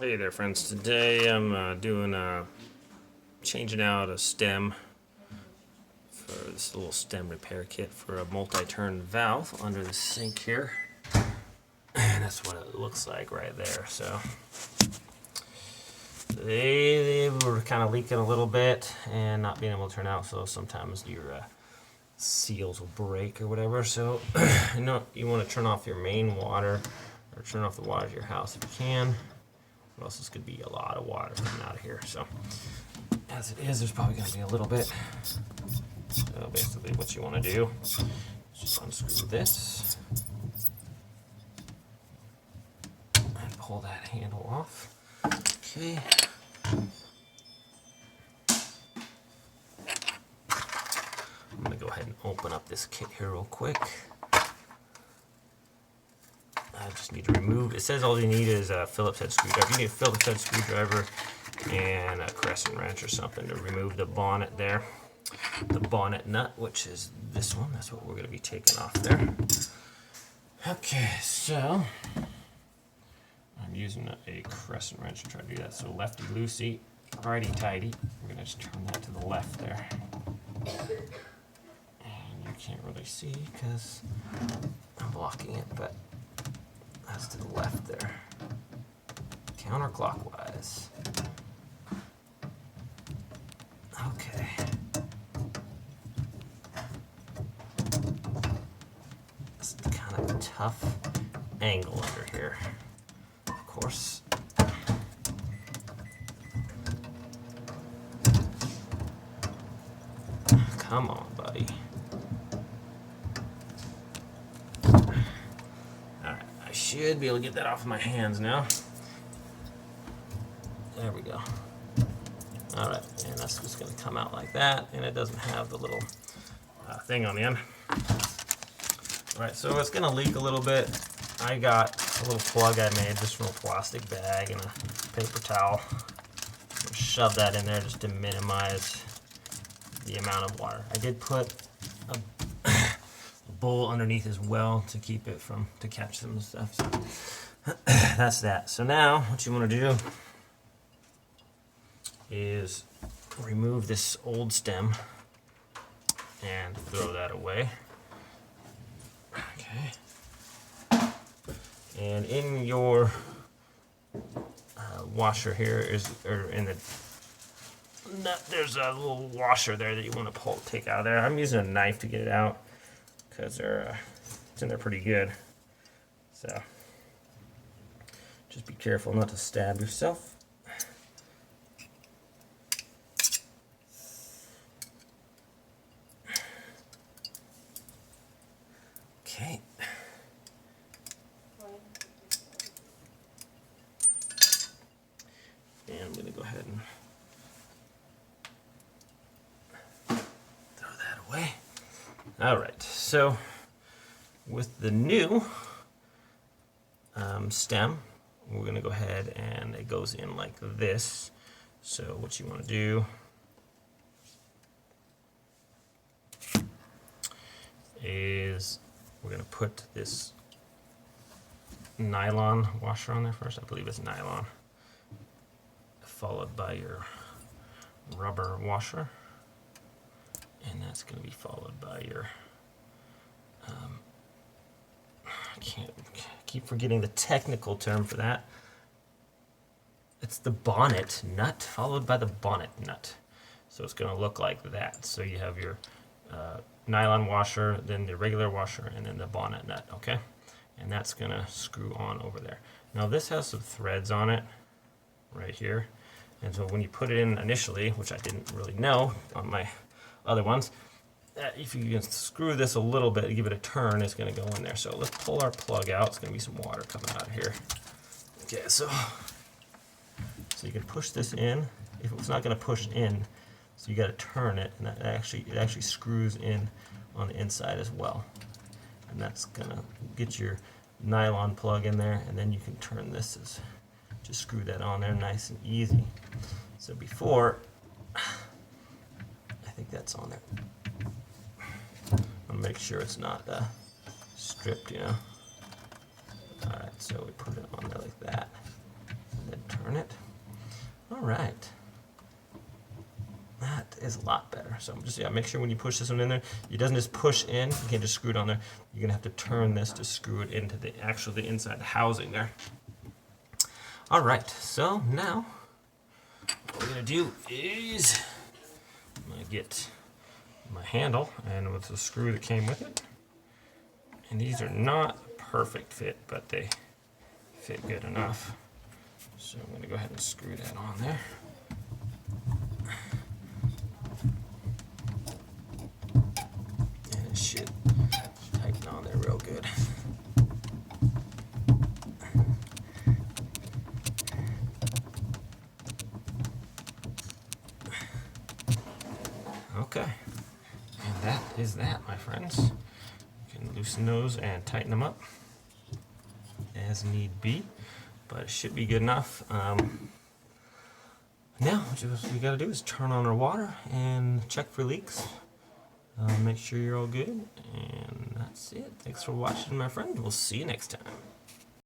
Hey there, friends. Today I'm changing out a stem for this little stem repair kit for a multi-turn valve under the sink here. And that's what it looks like right there. So they were kind of leaking a little bit and not being able to turn out. So sometimes your seals will break or whatever. So you want to turn off your main water or turn off the water of your house if you can. Or else this could be a lot of water coming out of here. So as it is, there's probably going to be a little bit. So basically what you want to do is just unscrew this and pull that handle off. Okay. I'm going to go ahead and open up this kit here real quick. I just need to remove, it says all you need is a Phillips head screwdriver. You need a Phillips head screwdriver and a crescent wrench or something to remove the bonnet there. The bonnet nut, which is this one, that's what we're going to be taking off there. Okay, so I'm using a crescent wrench to try to do that. So lefty loosey, righty tighty. We're going to just turn that to the left there. And you can't really see because I'm blocking it, but that's to the left there. Counterclockwise. Okay. It's kind of a tough angle under here. Of course. Come on, buddy. I should be able to get that off of my hands now. There we go. Alright, and that's just going to come out like that, and it doesn't have the little thing on the end. Alright, so it's going to leak a little bit. I got a little plug I made just from a plastic bag and a paper towel. Shove that in there just to minimize the amount of water. I did put a bowl underneath as well to keep it to catch some stuff. So that's that. So now what you want to do is remove this old stem and throw that away. Okay. And in your washer here or in the nut, there's a little washer there that you want to take out of there. I'm using a knife to get it out because it's in there pretty good. So just be careful not to stab yourself. Okay. And I'm going to go ahead and throw that away. All right, so with the new stem, we're going to go ahead and it goes in like this. So what you want to do is we're going to put this nylon washer on there first. I believe it's nylon, followed by your rubber washer. And that's going to be followed by your, I keep forgetting the technical term for that. It's the bonnet nut, followed by the bonnet nut. So it's going to look like that. So you have your nylon washer, then the regular washer, and then the bonnet nut, okay? And that's going to screw on over there. Now this has some threads on it, right here. And so when you put it in initially, which I didn't really know on my other ones, if you can screw this a little bit, give it a turn, it's going to go in there. So let's pull our plug out. It's going to be some water coming out of here. Okay, so you can push this in. If it's not going to push in, so you got to turn it, and it actually screws in on the inside as well. And that's going to get your nylon plug in there, and then you can turn this just screw that on there nice and easy. So before, I think that's on there. I'll make sure it's not stripped, you know. Alright, so we put it on there like that. And then turn it. All right. That is a lot better. So just, yeah, make sure when you push this one in there, it doesn't just push in. You can't just screw it on there. You're gonna have to turn this to screw it into the inside the housing there. All right, so now what we're gonna do is I'm gonna get my handle and with the screw that came with it. And these are not a perfect fit, but they fit good enough. So I'm gonna go ahead and screw that on there. And it should tighten on there real good. Okay, and that is that, my friends. You can loosen those and tighten them up as need be, but it should be good enough. Now, what we got to do is turn on our water and check for leaks. Make sure you're all good, and that's it. Thanks for watching, my friend. We'll see you next time.